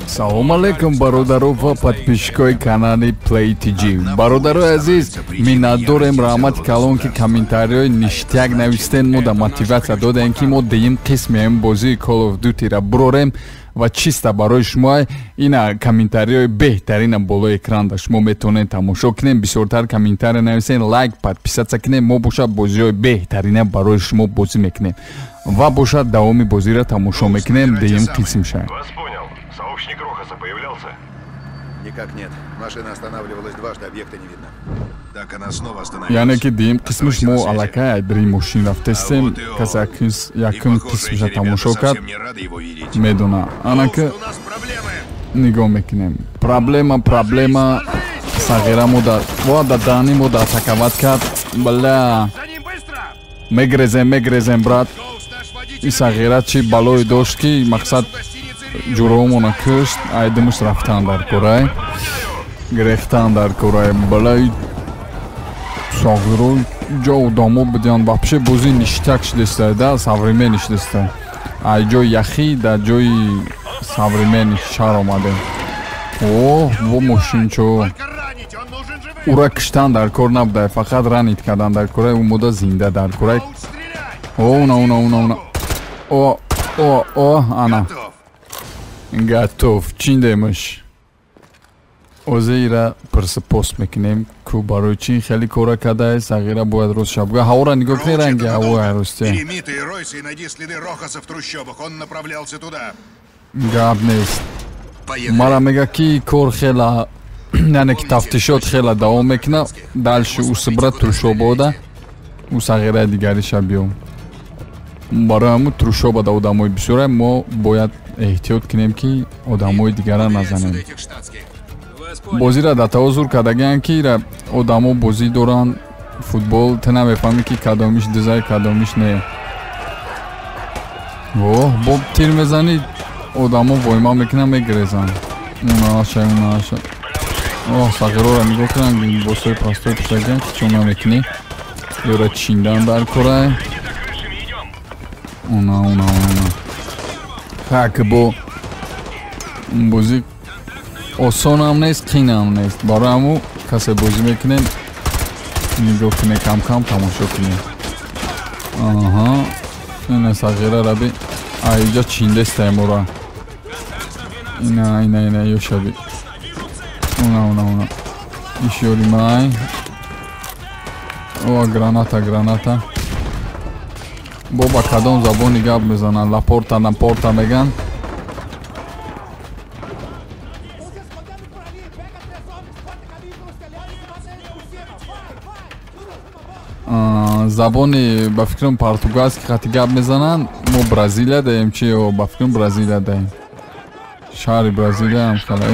Салом алейкум бародаро ва подписчикои канали Play TG. Бародаро азиз, миннатдорем раҳмати калон ки комментариҳои ништяк навистен, мо да мотиватсия додем ки мо деюм қисмеам бозии Call of Duty-ра бурорем ва чиста барои шумо ина комментариҳои беҳтарина болои экран шумо метавонед тамошо кунем. Бисёртар комментария нависен, лайк, подписатсия кунем. Мо бошад бозиҳои беҳтарина барои шумо бозӣ мекунем ва бошад давоми бозиро тамошо мекунем. Деюм қисм шавем. Сообщник Рохаса появлялся? Никак нет. Машина останавливалась дважды, объекта не видно. Так она снова остановилась. Яъне ки дим қисмиш мо аллакай айдри машин рафтестем, касе якум қисмиша тамошо кард медона. Ана ки нигоҳ мекунем. Проблема сағира мо да дани мо да атаковат кард. Бала мегрезем брат. И сағира чи балои дошт ки мақсад ҷуроҳумона кушт, айдимаш рафтан дар кораи грехтан дар кораи балаи сағиро ҷо одамо бидиан вообще бози ништяк шидеста да современ шидеста. ай ҷои яхӣ дар ҷои современ шаҳр омадем. во мошинчо ура киштан дар кор набуда, фақат ранит кардан дар кораи у мода зинда дар кораи уна ана готов. Чин демаш озеира пирсипост мекунем ку барои чин хеле кора кадай сағира бояд роз шабга ҳавора нигоҳ кунӣ ранги ҳавои росте Перемиты и ройся и найди следы Рохаса в трущобах. Он направлялся туда. гап нест. мара мега ки кор хела яъне ки тафтишот хела давом мекуна дальше у сибра трущобода у сағираи дигари шабиём. барои ҳамун трущобада одамои бисёре мо бояд эҳтиёт кунем ки одамои дигара назанем. бозира да тавозур кардагиам ки одамо бозӣ доранд футбол, ты намефаҳмӣ ки кадомиш дизай кадомиш не. бо тир мезанӣ одамо войма мекунанд мегирезанд. унаша сағирора нигоҳ кунанд босои пастои писагиам ки чона мекунӣ ёра чиндан дар корай. уна ҳак бо бозӣ осонам нест, қинам нест. барои ҳамун касе бозӣ мекунем нигоҳ кунем, кам тамошо кунем. ина сағира раби айҷа чиндестаи мора. ина ёшаби уна ишёримай граната боба кадом забони гап мезананд? Лапорта меган. забони ба фикрам португалски хати гап мезананд. мо Бразилия даем чи ё ба фикрам Бразилия даем. шаҳри Бразилия ҳам кала.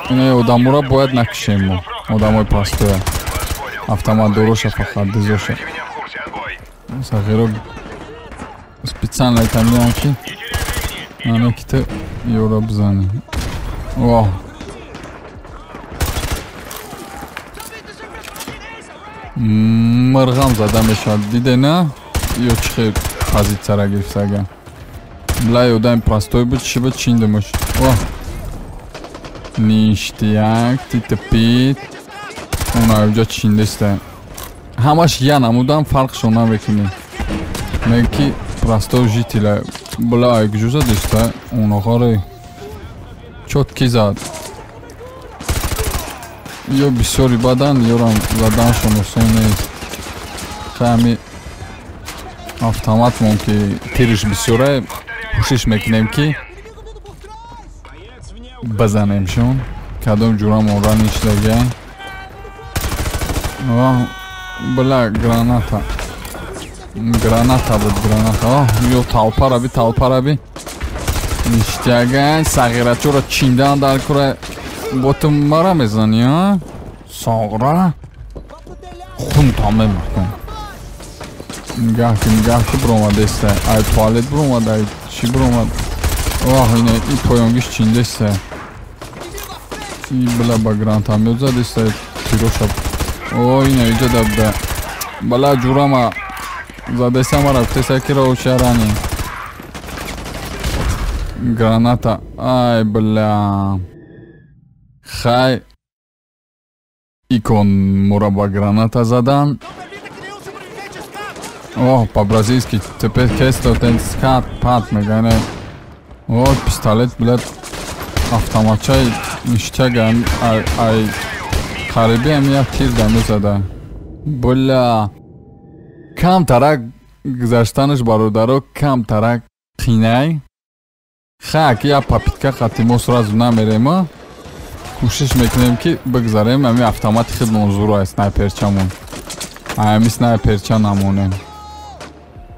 ина одамора бояд накушем мо. одамои пастоя автоматдороша фақат дизоша. сағиро специально айтамиам ки ана ки ты ёра бизанӣ. мирғам зада мешавад диде на ё чӣ хел позитсияра гирифтага. билаи одами простой буд чӣ буд чин думаш. ништяк титипит уна ҷо чиндеста. ҳамаш я намудам фарқшон намекунӣ. меги ки простой жителя билаи гужуза деста онохаре чотки зад. ё бисёри бадан ёрам заданшон осон нест. хами автоматмон ки тириш бисёре кӯшиш мекунем ки базанемшон кадом ҷурамон ранишдага. била граната буд граната. ё талпа раби ништяган сағирачора чиндан дар кора боту мара мезани соғра хун тамем кун гаҳки биромадеста ай туалет биромад ай чӣ биромад. ина и поёнгиш чиндеста и била ба гранатамёт задеста тироша. ина иҷа дабда бала ҷурама Задайся мара, птеса ки роушарани. Граната. Ай, бля. Хай. Икон мураба граната задан. О, по-бразильски. Теперь кесто ten скат пат мегане. Вот пистолет, блядь. Автоматчай ништяган. Ай. Харибем я тир даму зада. Бля. Кам тарак гузаштанаш бародаро, кам тарак қинай. Хак я папитка қатимо сразу намерем. Кушиш мекунем ки бигзарем ами автомати хид монзура снайперчамон. Ами снайперча намонем.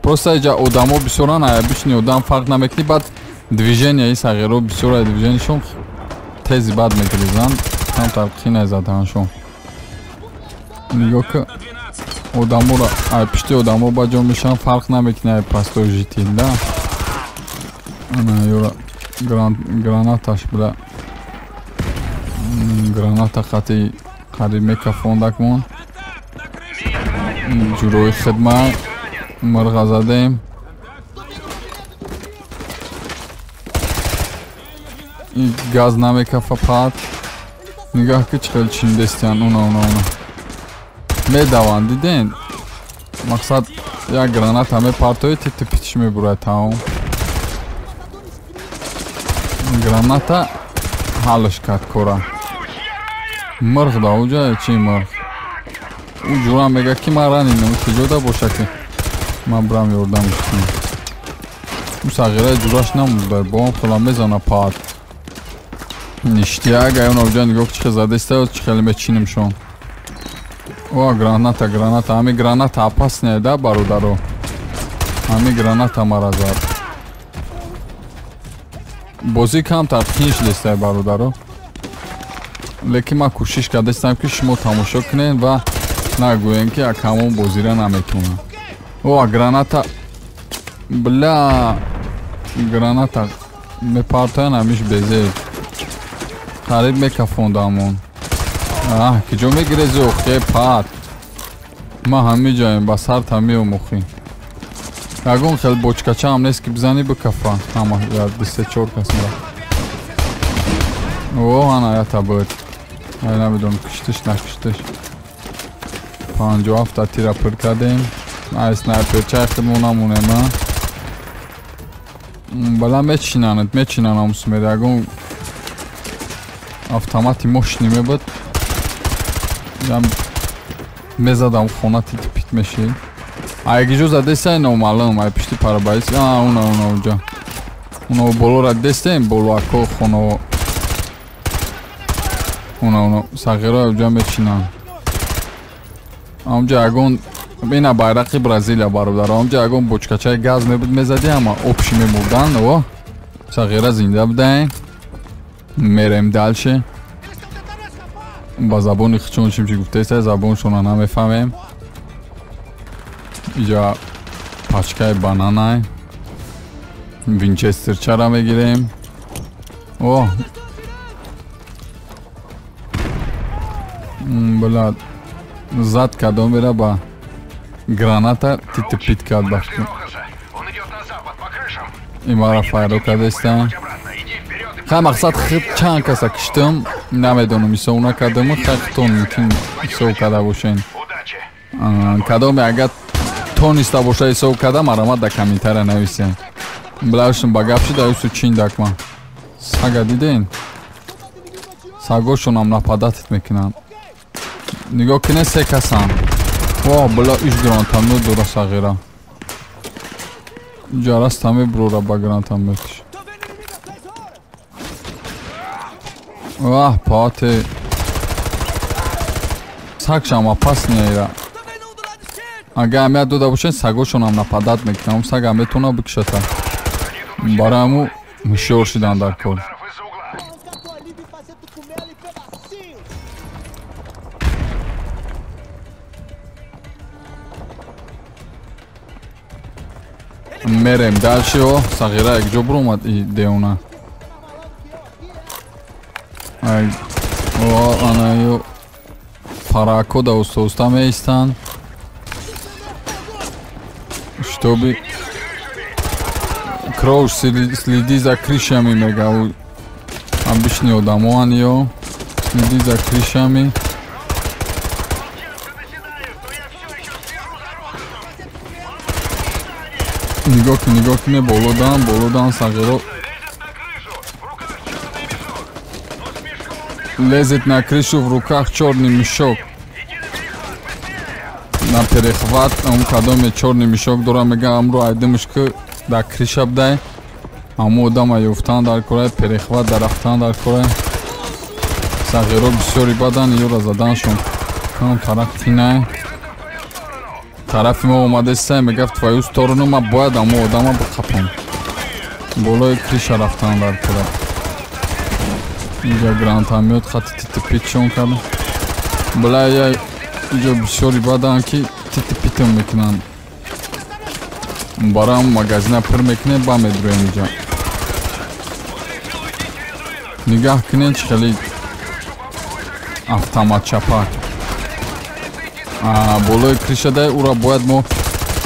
Просто иҷа одамо бисёран аябишни одам фарқ намекни баъд движение сағиро бисёра движениешон тези бад мегиризан кам тар қинай заданашон. Нигоҳ ки одаморо пишти одамо ба ҷо мешан фарқ намекни ай пасто житин да. Ана ёра гранаташ била. Граната хати қариб мекафондакмон. ҷурои хидмат мирға задем. Газ намекафа пат. Нигоҳ ки чӣ хел чин дестиян уна. Медаванд диден. Мақсад як граната мепартои тити питиш мебурад таом. Граната ҳалш кард кора. Мирғ да уҷа чи мирғ. У ҷура мега ки ман ранинам киҷода боша ки ман бурам ёрдамш кунам. У сағираи ҷураш намурда бом хела мезана пат. Ништияк аюна уҷа нигоҳ чӣ хел задестаё чӣ хел мечинимшон. О, граната. Ами граната опасная, да, бародаро? Ами граната мара зад. Бозӣ камтар тинч дестай бародаро. Лекин ман кӯшиш кардастам ки шумо тамошо кунед ва нагӯем ки акамон бозира наметавонам. О, граната. Бля. Граната мепартоян амиш безед. қариб мекафондамон. киҷо мегирези охе пат. Ма ҳами ҷоем ба сар тамиомухӣ. Ягон хел бочкача ҳам нест ки бизани бикафа. Ҳама 24 кас мера. О, ана ята буд. Ай намедонам киштиш накиштиш. 57 тира пир кардем. Ай снайперчаи хидмо намонем. Бала мечинанам усмед. Ягон автомати мошини мебуд. Я мезадам хона тити пит меши. Айгиҷо задестай номалум ай пишти парабайс. Уна уҷа. Уна болора дестем боло ако хона. Уна сағира уҷа мечинам. Амҷа ягон бина байрақи Бразилия бародар. Амҷа ягон бочкачаи газ мебуд мезади ама обши мемурдан. О, сағира зинда будаем. Мерем далше. ба забони хичон чим чӣ гуфтаест забоншона намефаҳмем. иҷа пачкаи бананай винчестерчара мегирем. О, бля зад кадом мера ба граната титипит кард бахти. Имара файро кардастам. Хай мақсад хиб чанд каса киштам намедонам исов накардам. Хай тон митин исов карда бошен. Кадоме агар тониста боша исов карда марамад да комментария нависем. Блавшим ба гап шуда усу чин дакма. Сага диден? Сагошонам нападатит мекунам. Нигоҳ кине се касан. О, бла иш грантам нудура сағира. Ҷарастами бурора ба грантам метиш. Пати. Сагшам опасния. Агар амият дода бошен сагошонам нападат мекунам. Сага метона бикшата. Бараму ҳушёр шидан дар кор. мерем дальше. О, сағира якҷо буромад деона. Анаё фарако да устоуста меистанд. чтобы кровь следи за крышами мега. Обычные домование следи за крышами. Нигок не болодан сагиро лезет на крышу, в руках черный мешок. На перехват он кадоме черный мешок дора мега амру айдымышкы да крыша бдай. Аму одама юфтан дар кора перехват дарахтан дар кора. Сагиро бисёри бадан юра задан шон. Кам тарафи не. Тарафи ма омаде сай мега в твою сторону ма бояд аму одама бахапам. Болой крыша рафтан дар кора. Инҷа гранатомет хати титипитшон карда. Била я инҷа бисёри бадан ки титипитам мекунанд. Барам магазина пир мекунем ба медуем инҷа. Нигаҳ кунед чӣ хеле автомат чапак. Болои кришадаи ура бояд мо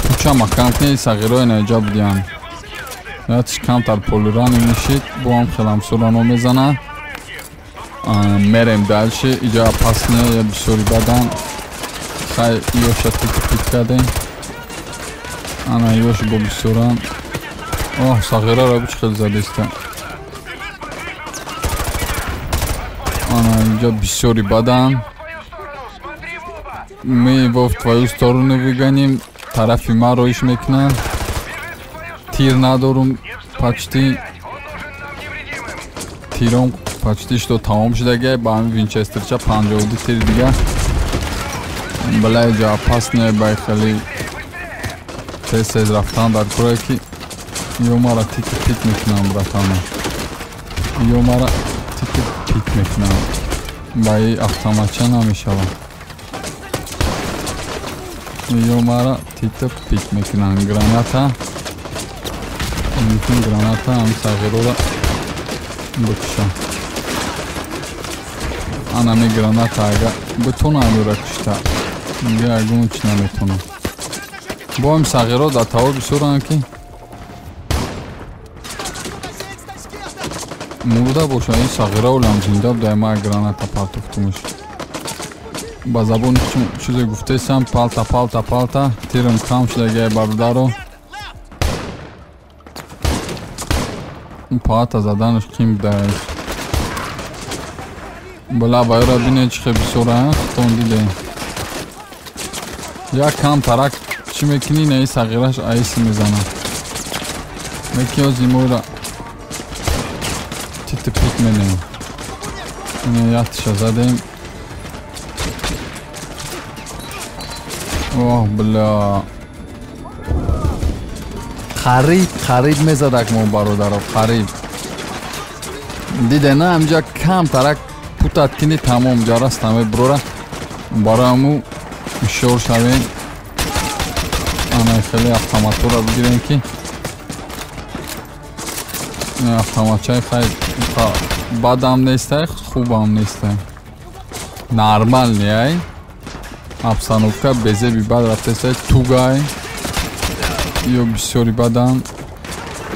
пуча макан кунем сағирои наҷа будиям. Ятиш камтар полирани мешид бо ҳам хелам сурано мезанад. Мерем дальше иҷа пасне я бисёри бадан хай ёша титипит кардем. Ана ёш бо бисёран сағираро чӣ хел задиста. Ана инҷа бисёри бадан мы его в твою сторону выгоним, тарафи маро иш мекунанд. Тир надорум почти. Тиром почти что тамом шудагай ба ҳамин винчестерча 52 тир дига. Балай ҷа опасне бай хеле тез рафтан дар кора ки ё мара титипит мекунам братана. Ё мара титипит мекунам. Баи автоматча намешавам. Ё мара титипит мекунам. Граната. Мумкин граната ҳам сағирора бикуша. Анами граната ага битонам юра кушта. Я агун чӣ наметонам. Бо ҳам сағиро дар тавор бисёранд ки мурда боша. Ин сағиро улам зинда буда ма граната партофтумуш. Ба забони чизе гуфтесам палта тирам кам шудагай бародаро. Паата заданаш ким будаяш. Била байра бине чӣ хел бисёранд хитон дидем. Як кам тарак чӣ мекунӣ наи сағираш айси мезанад. Мекиё зимоира титипит менем. Ина яктиша задем. Бля. Қариб мезадак мо бародаро қариб. Диде на амҷа кам тарак путат кини тамом ҷарастаме брора. Бараму ишор шавем. Ана хеле автоматура бигирем ки автоматчаи хай бадам нестай хубам нестай. Нормальни ай. Обстановка безеби бад рафтестай тугай. Ё бисёри бадан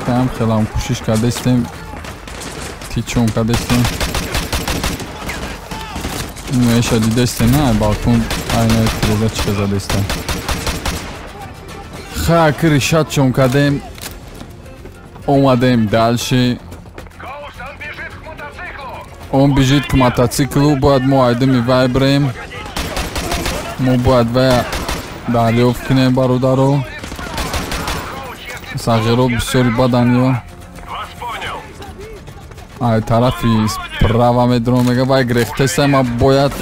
кам хелам кӯшиш кардастем тичон кардастем. Меша дидастем на балкон айнаи тиреза чиқа задастем. Ха кришат чон кардем. Омадем дальше. Он бежит к мотоциклу. Бояд мо айдами вай бирем. Мо бояд вай дарёфт кунем бародаро. Сағиро бисёри бадан ё. Ай тарафи справа медром мега вай грехтесай ма бояд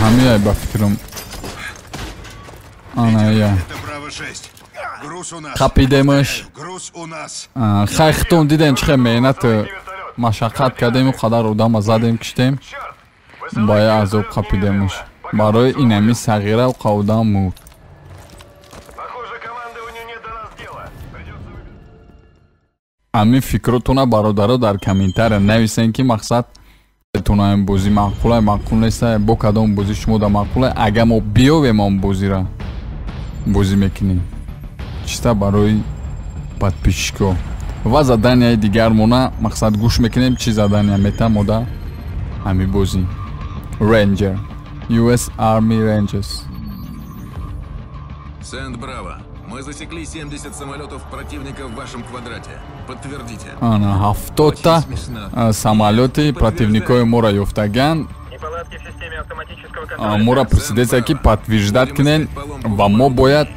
ҳамияй ба фикрам. Ана я қапидемаш. Хай хитон дидем чӣ хел меҳнат машаққат кардему қадар одама задем киштем. Бая азоб қапидемаш. Барои инами сағира қавдам мурд. ҳамин фикротона бародаро дар комментария нависен ки мақсад тунаем бозӣ маъқулай маъқул неста бо кадом бозӣ шумо да маъқулай. Агар мо биёвем он бозира бозӣ мекунем. чиста барои подписчикҳо. Ва заданияи дигармона мақсад гӯш мекунем чӣ задания метам мода ҳами бозӣ. Ranger. US Army Rangers. Сент-Браво. Мы засекли 70 самолетов противника в вашем квадрате. Подтвердите. Ана 70 самолети противникои моро ёфтаган. Неполадки в системе автоматического контроля. Моро просидеца ки подтверждат кунен ва мо бояд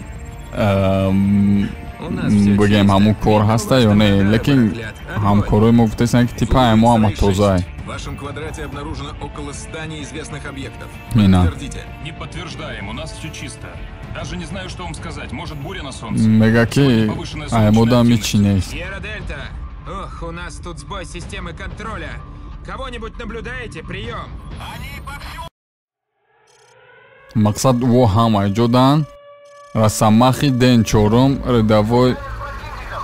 бигем ҳамун кор ҳаста ё не, лекин ҳамкорои мо гуфтаанд ки типа мо ҳама тозае. В вашем квадрате обнаружено около 100 неизвестных объектов. Мина. Подтвердите. Не подтверждаем, у нас все чисто. Даже не знаю, что вам сказать. Может, буря на солнце. Мега ки аймода мичинест. Сьерра Дельта. Ох, у нас тут сбой системы контроля. Кого-нибудь наблюдаете? Прием. Мақсад во ҳама ҷодан расамахи ден чорум рядовой.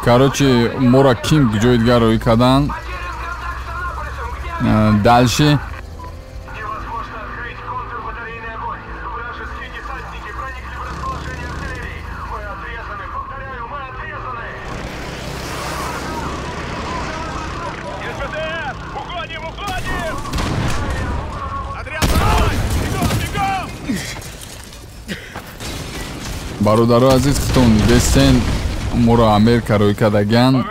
Короче, мора ким ҷои дигар рӯй кардан. Дальше бародаро азиз хитон дестен моро Америка рӯй кардаган.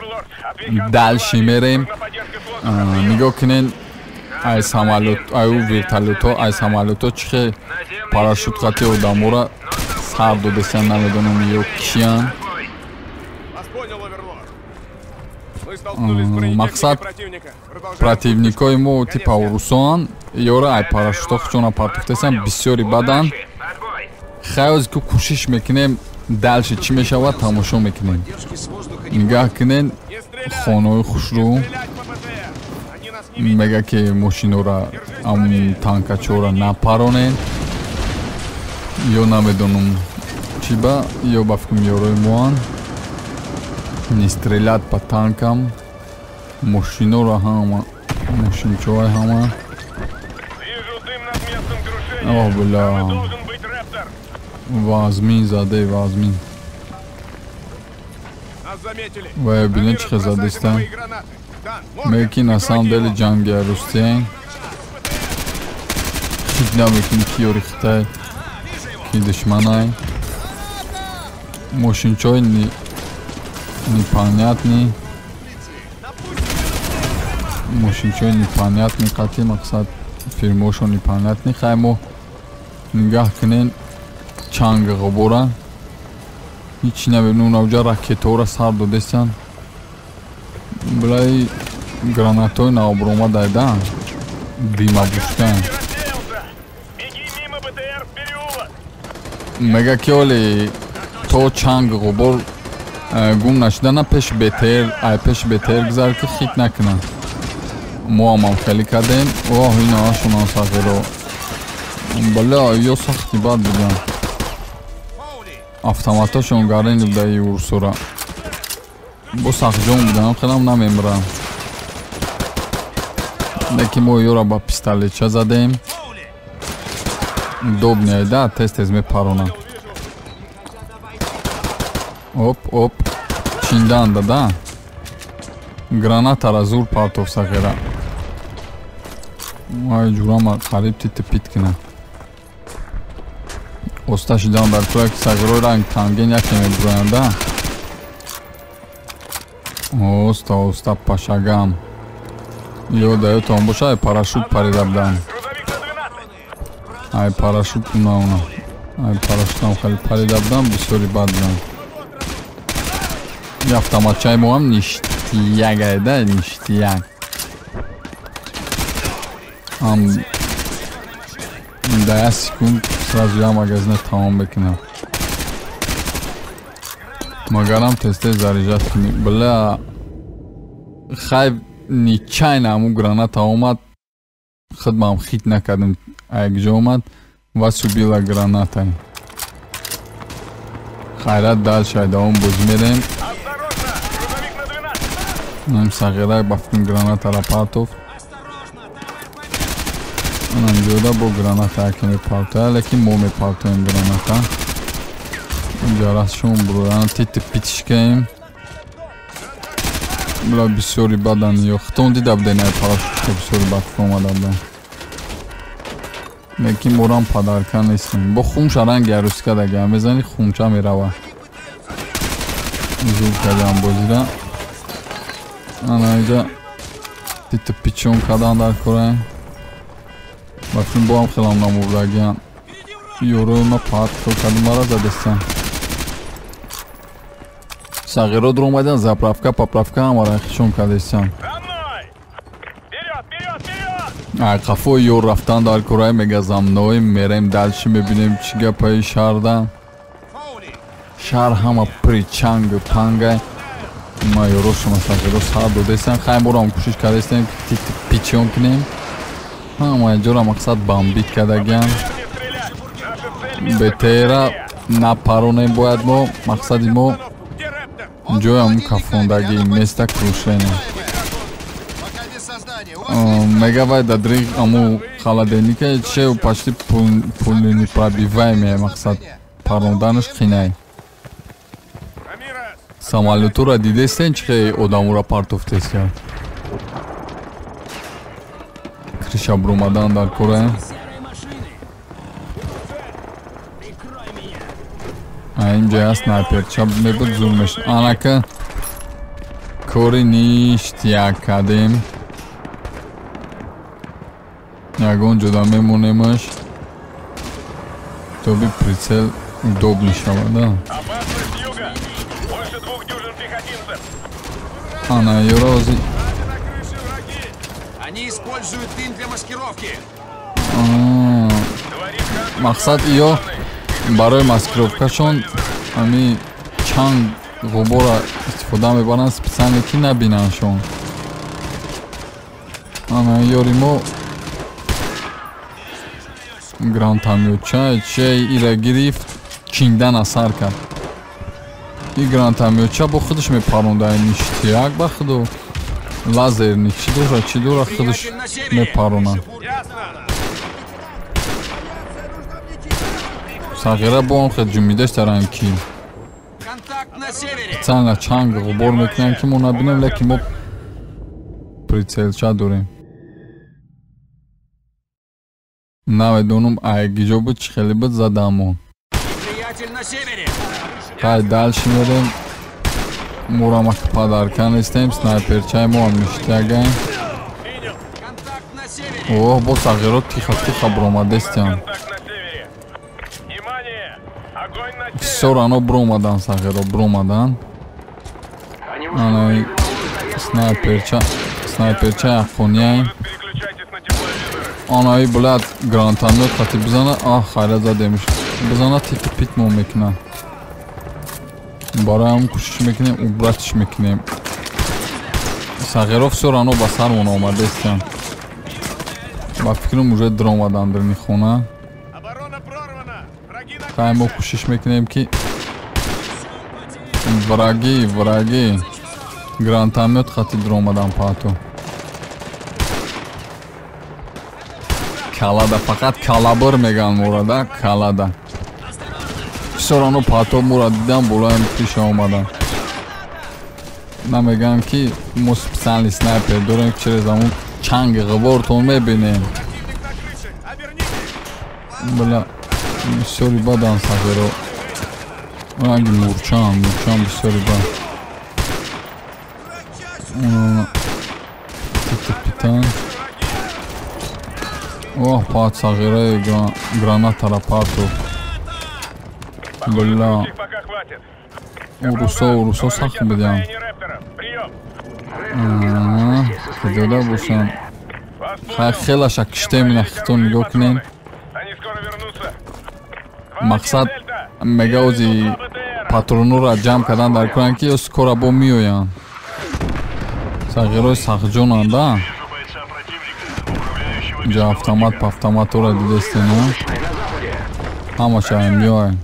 Дальше мерем. Нигоҳ кунен ай самолет, ай вертолето, ай самолето чихе парашютқати одамора сар додестан намедонам ё киян. Мақсад противникои мо типа русон ёра ай парашютҳо хучона партофтасан бисёри бадан. Хаёз ки кӯшиш мекунем дальше чӣ мешавад тамошо мекунем. Нигаҳ кунен хонаҳои хушрӯ мега ки мошинора танкачора напаронен ё намедонам чӣ ба ё ба фикрам ёрои моан не стрелят по танкам мошинора ҳама мошинчаҳои ҳама ох бля вазмин заде вазмин ва бинен чӣ хел задистан меки на самом деле ҷанги рустиян хит намекунӣ ки ёри хитай ки душманай мошинчаҳои непонятни мошинчаҳои непонятни қатъи мақсад фирмаҳошон непонятни хай мо нигаҳ кунен чанги ғубора ҳичи намебинем навҷа ракетаҳоро сар додестан билаи гранатаҳои наобромададан димабушкан мега ки оле то чанги ғубор гум нашудана пеш бетер ай пеш бетер гузар ки хит накунад мо ҳамам хеле кардем оҳ инаашонан сағиро бала ё сахти бад будан автоматашон гарени будаи урсура бо сахҷон будан хелам намемрам леки мо ёра ба пистолетча задем доб неайда тез мепаронам оп оп чиндан дада гранатара зур партов сағира ай ҷурама қариб титипит кина оста шидан дар кӯя ки сағирои ранг тангин яке мебуроянда оста оста пашагам ёда ётон боша ай парашют парида будан ай парашют унауна ай парашютам хеле парида будан бисёри бад будан и автоматчаи мо ҳам ништияк айда ништияк ҳам да 1 секунд сразу я магазин тамом бекунам магарам тез заряжат кунем бля хай нечайна ҳамун граната омад хидмам хит накардем якҷо омад ва субила гранатай хайрат дальше давом бозӣ мерем нам сағира ба фикрим гранатара партофт анам ҷода бо граната яке мепартоя лекин мо мепартоем граната Жарашон буран титип битишкаим. Бла бисёри бадан ё хтон дида буден ай парашютка бисёри бад омада буден. Лекин мурам падарка нестем. Бо хумша ранги арусика дага мезани хумча мерава. Зул кадам бозира. Ана иҷа титип пичон кадан дар кора. Бафин бо ам хелам намурдагиан. Ёро ма пат кадимара задестан. Сагиро дромадан заправка поправка амара хишон кадестан. Ай қафо ёр рафтан дар кораи мегазамной мерем дальше мебинем чи гапаи шаҳрда. Шаҳр ҳама причанг пангай. Ма ёро шумо сагиро сар додестан хайм борам кӯшиш кардестем ки пичон кинем. Ҳама ҷора мақсад бамбит кардагиам. Бетера напаронем бояд мо мақсади мо ҷоям кафондагӣ места крушена. Мегавай да дриг аму халаденика че почти пулни пробиваемое мақсад паронданаш қинай. Самолетура дидестен чихе одамура партофтес кард. Криша бромадан дар кора. Инҷа снайпер чаб мебуд зулмеш. Анака кори ништяк кардем. Ягон ҷуда мемонемаш. То би прицел удобный шавад. Ана ёрози. Они используют дым для маскировки. Мақсад ё барои маскировкашон ами чанг ғубора истифода мебаранд специально ки набинаншон. Ана ёри мо гранатомётча чей ира гирифт чингдан асар кард. И гранатомётча бо худаш мепаронда ништияк ба худу лазерни чи дора худаш мепарона. Сагира бо он хед ҷумидаш даран ки специально чанг ғубор мекунем ки мо набинем лекин мо прицелча дорем. Наведонум айгиҷо буд чӣ хеле буд задамон. Қай дальше мерем. Мурама падарка нестем. Снайперчаи мо ам ништиягаем. Оҳ бо сағиро тиха бромадестиам. Бисёр ано бромадан сағиро бромадан. Анаи снайперчаи афғонияем. Анаи булад гранатомёт хати бизана. Хайра задемиш. Бизана тики пит мо мекунам. Барои ҳам кӯшиш мекунем убратиш мекунем. Сағиро всё рано ба сармон омадестиам. Ба фикрам уже дромадан дар хона. Хай мо кӯшиш мекунем ки враги гранатомёт хати дромадан пато. Калада фақат калабр меган мурада калада. Сорано пато мурад дидам болаем пиша омадан. Намегам ки мо специальный снайпер дорем ки через амун чанги ғибортон мебинем. Бла бисёри бадан сағиро. Ранги мурчан бисёри бад. Питан. Оҳ пат сағираи гранатара пато. Бля. Урусо сахт бидям. Кадода бошам. Хай хелаша киштемина хитон нигоҳ кунем. Мақсад мегаози патронура ҷамъ кардан дар кунанд ки ё скоро бо меоянд. Сағирои сахтҷонанда. Ҷа автоматора дидестена. Ҳамаша меоянд.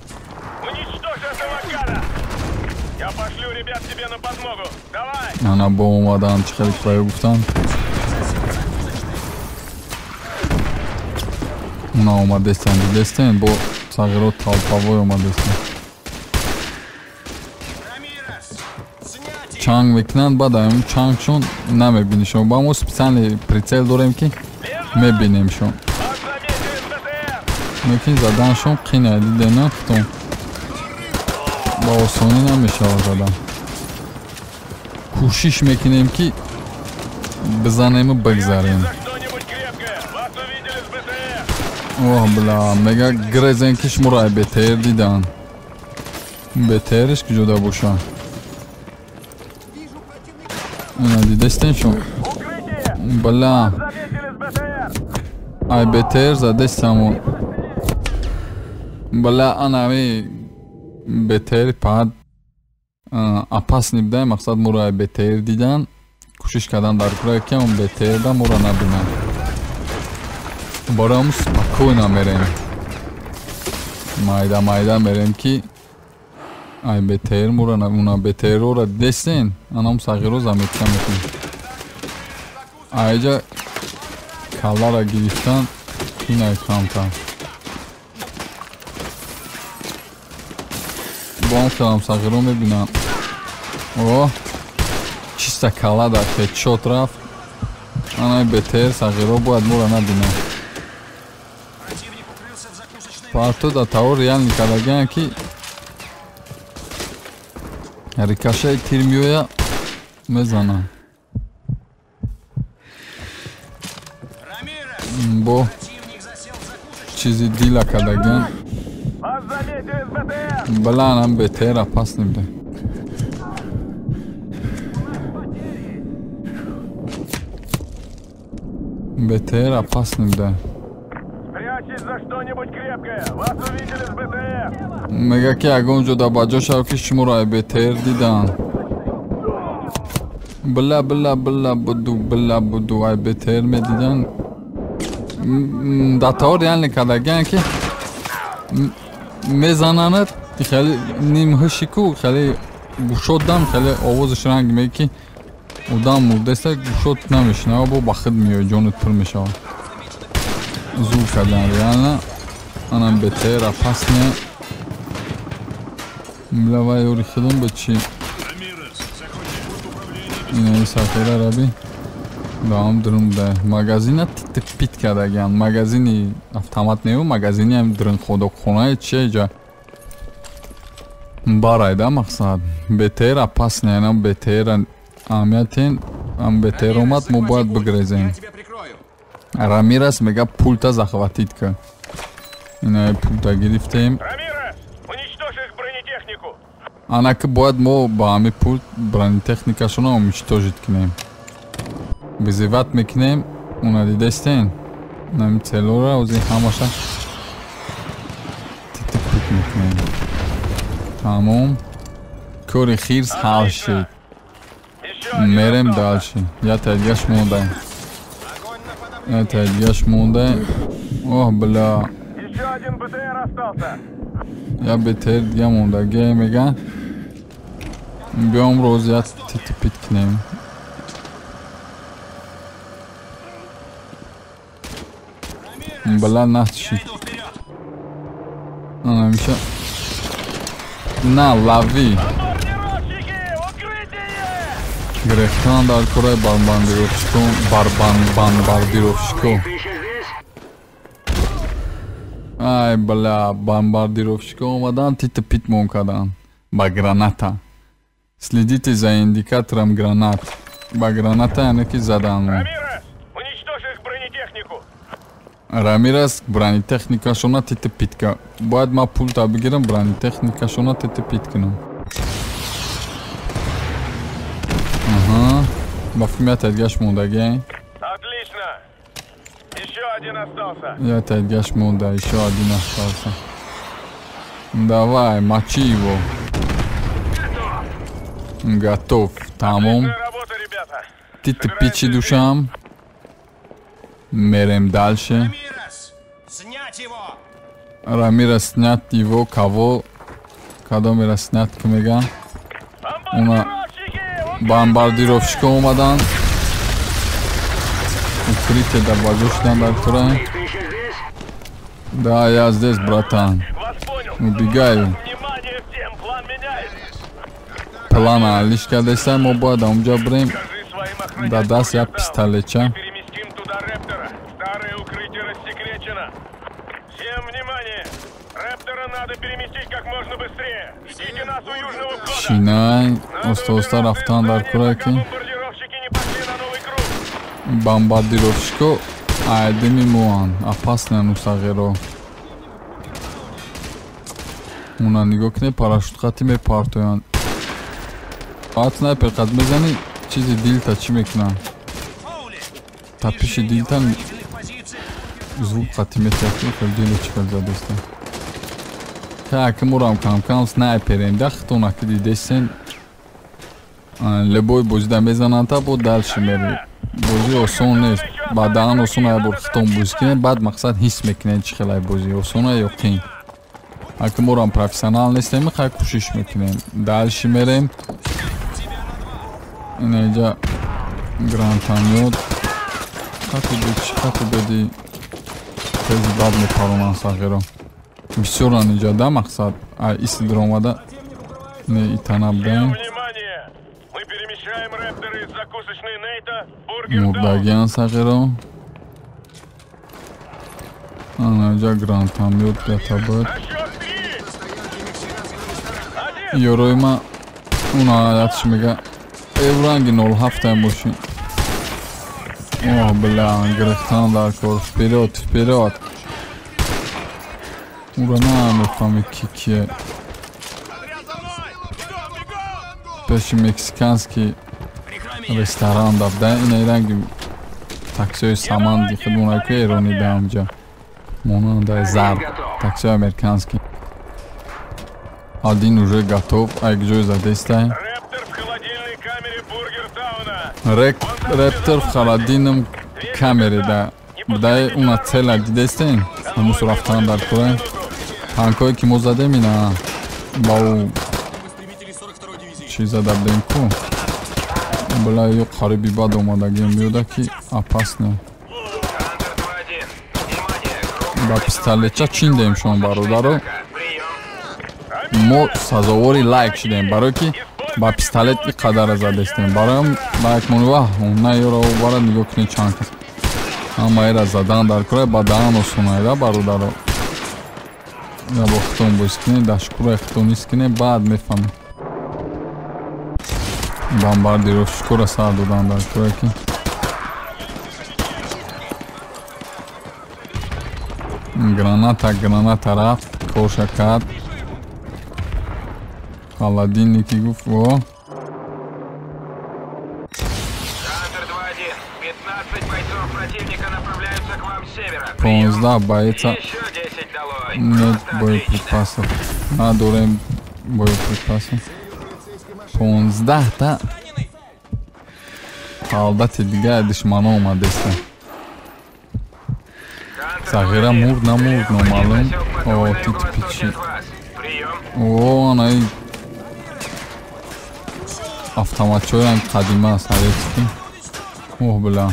Ана бо омадан чӣ хеле кӯпаё гуфтам. Уна омадестен дидестен бо сағиро талпавой омадестен. чанг мекунанд, баъд ин чангшон намебинӣ шумо. Ба мо специални прицел дорем ки мебинем шумо. Лекин заданшон қин е, дидена хутон ба осонӣ намешавад задан. Кӯшиш мекунем ки бизанему бигзарем. Оҳ била, мега грезен ки шуморо ай БТР дидан. БТРш куҷода боша? Ина дидестен шумо? Била. Ай БТР задестамо. Била анами БТР пад опасни буда, мақсад моро ай БТР дидан. Кӯшиш кардан дар кӯрае ки он БТР да моро набинад. Барам спокойно мерем. Майда мерем ки ай БТР моро набинад. БТР-ро дестен, анам сағиро заметка мекунем. Айҷа каллара гирифтан кинай камтар. Бон хелам сағиро мебинам. О, чиста каллада хедшот рафт. Анай БТР сағиро бояд моро набинад. Парто да тавр реални кардаган ки рикошей тир меоя мезанам. Бо чизи дила кардаган. Баланам БТР опасный буда. БТР опасный буда. Спрячьтесь за что-нибудь крепкое. Вас увидели с БТР. Мега ки ягон ҷода ба ҷо шав ки шуморо ай БТР дидан. Била буду ай БТР медидан. Датавр реални кардаган ки мезананад хеле нимҳишику хеле гӯшот дам хеле овозиш ранг меги ки одам мурдаста гӯшот намешунава, бо ба худ меояд, ҷонат пур мешавад. Зур кардан реална. Анам БТР опасне. Била ёри худам ба чи ина сафера раби даам дурумда магазина типит кардаган. Магазини автомат нему, магазини ам дурун ходокхонаи чи ҷа барайда мақсад. БТР опасне, ана БТР аҳамиятен. Ам БТР омад, мо бояд бигрезем. Рамирес мега пулта захватит ка. Ина пулта гирифтем. Рамирес, уничтожь их бронетехнику. Ана ки бояд мо ба ҳами пулт бронетехникашона уничтожит кунем. Визиват мекунем, уна дидестен. Нами целора ози ҳамаша титипит мекунем. Тамом. Кори хирс ҳал шид. Мерем далши. Я тайгаш мондаем. Это дяш мунда. Ох, бля. Еще один БТР остался. Я БТР дия мунда. Гей мега. Биом роз я титипит кунем. Бля, нахши. Ана миша. На, лави. Грехтан дар кӯраи бомбардировщикон. Ай бля, бомбардировщикон омадан титипит мон кардан. Ба граната. Следите за индикатором гранат. Ба граната яъне ки задан. Рамирес, уничтожь их бронетехнику. Рамирес бронетехникашона титипит ка. Бояд ма пулта бигирам бронетехникашона титипит кунам. Мафумия тайгаш мондаги. Отлично. Еще один остался. Я тайгаш монда, еще один остался. Давай, мочи его. Готов. Тамом. Работа, ребята. Титипичи душам. Мерем дальше. Рамирес, снять его. Рамирес снять его. Кого? Когда Рамирес снять кумега? Уна бомбардировщика омадан. Укрытие да бажу шудан дар кӯра. Да, я здесь, братан. Вас понял. Убегаю. Внимание всем, план меняется. план алиш кардестан, мо бояд онҷо бирем Скажи своим да даст як охранникам пистолетча. переместим туда Рэптора. Старое укрытие рассекречено. Всем внимание! Рэптора надо переместить как можно быстрее. Ждите нас у южного входа. Шинай Надо оста-оста убираться рафтан из дар здания, кӯрае пока ки бомбардировщики не пошли на новый круг. бомбардировщико айдими муан опаснену сағиро. Уна нигоҳ кунед, парашютхати мепартоянд. Фақат снайпер қад мезани, чизи дилта чӣ мекунанд? Тапиши дилта звук қати метаки, хел дило чӣ хел задеста. Ки мурам кам снайперем да хитона ки дидестен лебой бозида мезананд та бо далши мери. Бозӣ осон нест. Баъдан осон ай бор хитон бозӣ кунед, баъд мақсад ҳис мекунед чӣ хел ай бозӣ осон ё қиин. Аки мурам профессионал нестем, хай кӯшиш мекунем. Далши мерем. Инҷа грантам ёд. Хату беди тези бад мепаронанд сағиро. Бисёран инҷа да мақсад ай иси даромада не итана бдаем. Внимание! Мы перемещаем Рэптора из закусочной Нейта в Бургер Таун. Мурдагиян сағиро. Ана инҷа грантам ёд гатабад. На счет 3! Ёрои ма уна ятш мега евранги 07 боши. О, бля, грехтан дар кор. Вперед. Ура намефами ки кие. Пеши мексиканский ресторан давда. Ина иранги таксиои саманди хидмонай ки эрони даамҷа. Монанда зар. Таксиои американский. Один уже готов. Айгҷой задестай. Рэптор в холодильной камере Бургер Тауна. Рэптор в холодильном камере да. Дай уна цела дидестен. Ҳамус рафтан дар кӯра. Танкое ки мо задем ина. Бау чиза дабдем ку. Бля ё қариби бад омадагиам меёда ки опасне. Ба пистолетча чиндем шумо бародаро. Мо сазовори лайк шидем, барои ки ба пистолет ки қадара задестем. Бароям лайк монива, на ёро бара нигоҳ кунед чанд кас. Ҳама эра задан дар кӯра ба даан осонайда бародаро. Я бо хитон боз кунед, дашкура хитонист кунед, баъд мефаҳмед. Бомбардировщикора сар додан дар кӯра ки граната рафт, коша кард. Холодильники гуфт, во. Хантер 2-1. 15 бойцов противника направляются к вам с севера. 15 бойца. Еще 10 долой. Нет боеприпасов. Надорем боеприпасов. 15 та. Албатте дига душман омадеста. Сағира мурд намурд номалум. О, титпичи. О, анай автоматчоян қадима советский. Ох, бля.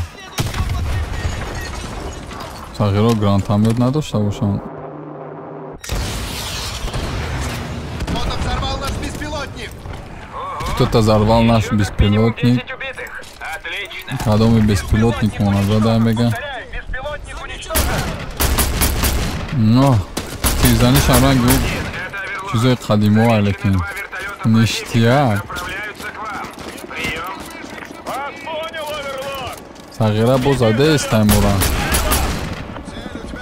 Сағиро грантамет надошта бошанд. Кто-то взорвал наш беспилотник! Кто-то взорвал наш беспилотник. Отлично. Кадоми беспилотник мона задай мега. Беспилотник уничтожен! Но тизани шаранги чизои қадимо алекин. Ништияк. Направляются к вам. Прием. Вас понял, Оверлорд! Сағира бо задеестай мора.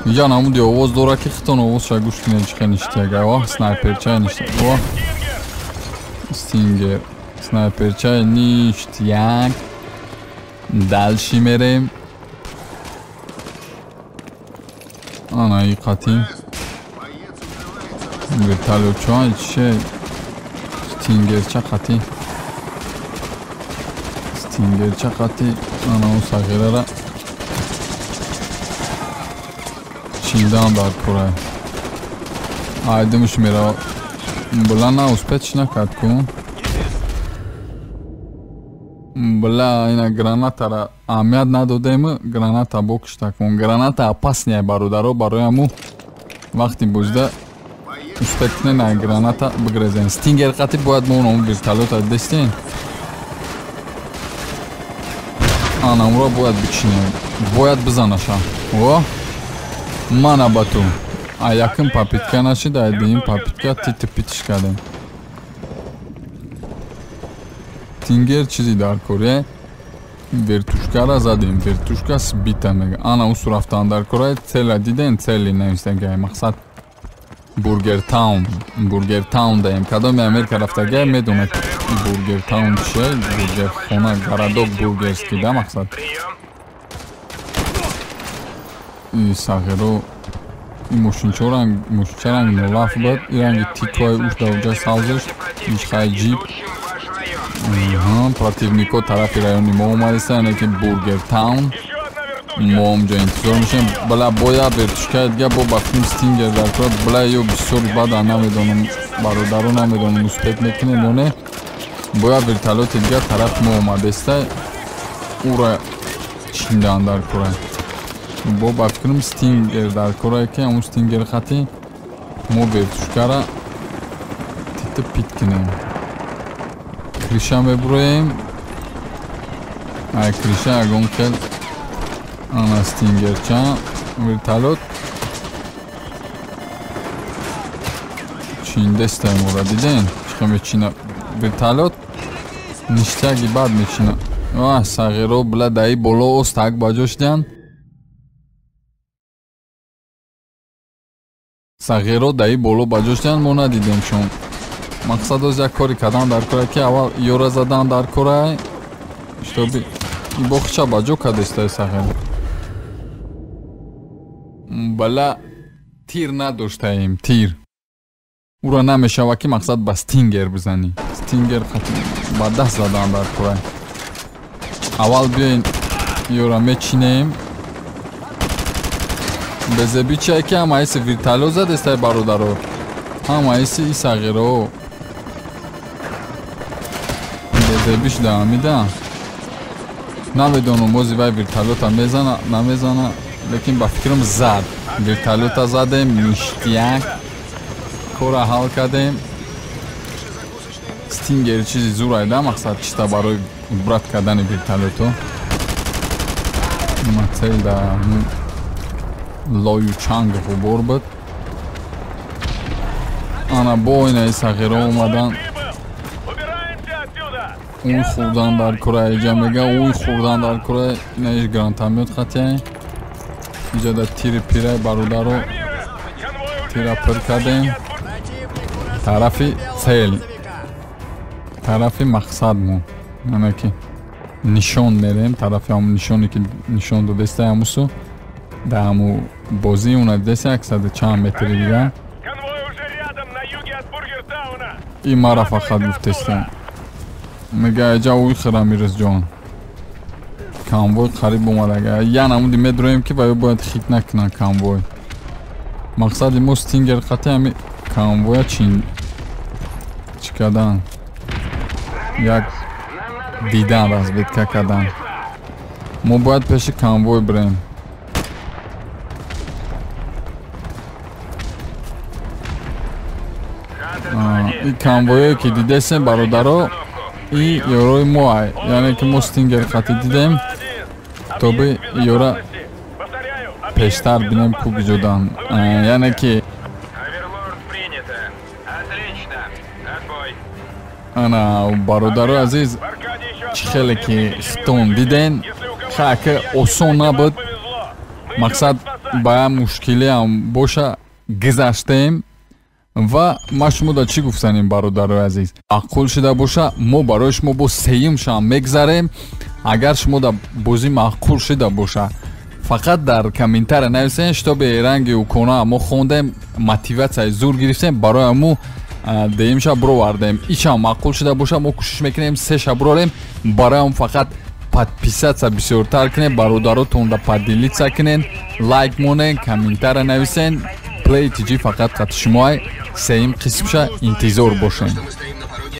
Иҷа намуди овоз дора ки хитон овозша гӯш кунед чӣ хел ништияк. Ва снайперчаи ништияк. Ва стингер. Снайперчаи ништияк. Далши мерем. Ана и қати. Вертолётчои чише. Стингерча қати. Стингерча қати. Ана он сағирара чиндан дар кӯра. Айдимуш мера. Бла на успеч накард ку. Бля, ина гранатара аҳамият надодем, граната бокушта кун. Граната опаснее бародаро, барояму вақти бузда успетнена граната бигрезен. Стингер қати бояд мо оном вертолёта дестен. Анамро бояд бичинем. Бояд бизанаша. О! Мана бату. А якын попитка нашида, один попитка титипитиш кардем. Стингер чизи дар кори. Вертушкара задем. Вертушка сбита мега. Ана ус рафтан дар кори. Цела диден, цели навистагай. Мақсад Бургер Таун. Бургер Таун даем. Кадоми Америка рафтагай медонад Бургер Таун чиye? Бургер хона, городок бургерский, да, мақсад? И сағиро мушинчаранг нолаф бад. Иранги тиквай уш давджа салзиш. Ишхай джип. Противнико тарафи райони мо омадиста, яне ки Бургер Таун. Мо омҷа интизор мешем. Бала боя вертушка дига бо бафтим Стингер дар кор. Бала ё бисёри бада намедонам, бародаро намедонам успех мекунем ё не. Боя вертолёти дига тараф мо омадиста. Ура чиндан дар кора. Бо бафтим Стингер дар кора ки ам Стингер хати мо вертушкара титиб питкинем. Криша меброем. Ай криша агон кел. Ана Стингерча вертолёт. Чин дестаем ура диден. Чиқа мечина вертолёт. Ништяги бад мечина. Ва сағиро била даи боло ост так баҷошдан. Сағиро даи боло баҷошдан мо надидем шон. Мақсад оз як кори кадан дар кора ки аввал ёра задан дар кора. Штоби и бохча баҷо кадестай сағиро. Бала тир надоштаем, тир. Ура намешава ки мақсад ба Стингер бизани. Стингер ба даст задан дар кора. Аввал биёин ёра мечинем. Безебичае ки ҳама иси вертолёт задестай бародаро. Ҳама иси и сағиро. Безебиш даамида. Намедонам бози вай вертолёта мезана, намезана. Лекин ба фикрам зад. Вертолёта задем, ништяк. Кора ҳал кардем. Стингер чизи зурай да мақсад чиста барои брат кардани вертолёто. Мацел да лою чанг ғубор буд. Ана бо инаи сағиро омадан. Уй хурдан дар кора иҷа мега. Уй хурдан дар кора инаиш грантамиёт хатияй. Иҷа да тири пирай бародаро. Тира пир кардем. Тарафи цел. Тарафи мақсад мо. Яне ки нишон мерем. Тарафи ҳамун нишоне ки нишон додестай ҳамусу. Да ҳаму бозӣ уна дидеста 100 чанд метри дига. И мара фақат гуфтестам. Мега иҷа уй хира Мирзҷон. Конвой қариб омадага. Ян ҳамуди медроем ки ваё бояд хит накунад конвой. Мақсади мо Стингер қати ҳами конвоя чин чӣ кардан. Як дидан разведка кардан. Мо бояд пеши конвой бирем. И конвое ки дидесем бародаро и ёрои моай. Яъне ки мо Стингер қати дидем. Тоби ёра пештар бинем ку биҷодан. Яъне ки ана бародаро азиз чӣ хеле ки хитон диден. хака осон набуд. Мақсад ба мушкилиам боша гузаштем. ва ма шумода чӣ гуфтанем бародарои азиз, аққул шуда боша мо барои шумо бо сеюм шам мегзарем. агар шумода бозӣ маъқул шуда боша фақат дар комментария нависен штоби ранги укона мо хондем мотиватсияи зур гирифтем барои аму деимша бировардем. ишам маъқул шуда боша мо кӯшиш мекунем 3 шаб бирорем барои ам фақат подписатсия бисёртар кунем, бародаротон да поделитсия кунен, лайк монен, комментария нависен. Play TG фақат қати шумоай сеюм қисмша интизор бошем.